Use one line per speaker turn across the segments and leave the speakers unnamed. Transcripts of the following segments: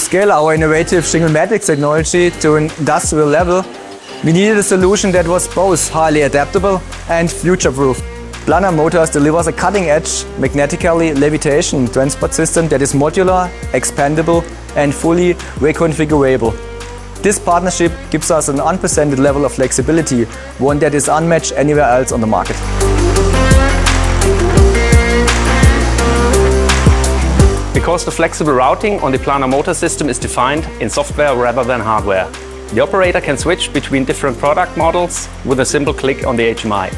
scale our innovative Shingle matrix technology to an industrial level, we needed a solution that was both highly adaptable and future-proof. Planar Motors delivers a cutting-edge, magnetically levitation transport system that is modular, expandable and fully reconfigurable. This partnership gives us an unprecedented level of flexibility, one that is unmatched anywhere else on the market.
Because the flexible routing on the Planar Motor system is defined in software rather than hardware, the operator can switch between different product models with a simple click on the HMI.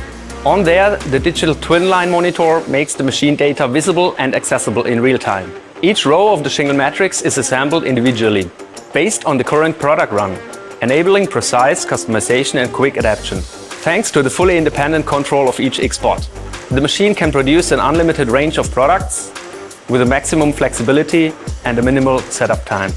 On there, the digital twin line monitor makes the machine data visible and accessible in real time. Each row of the Shingle matrix is assembled individually, based on the current product run, enabling precise customization and quick adaptation. Thanks to the fully independent control of each X-spot, the machine can produce an unlimited range of products with a maximum flexibility and a minimal setup time.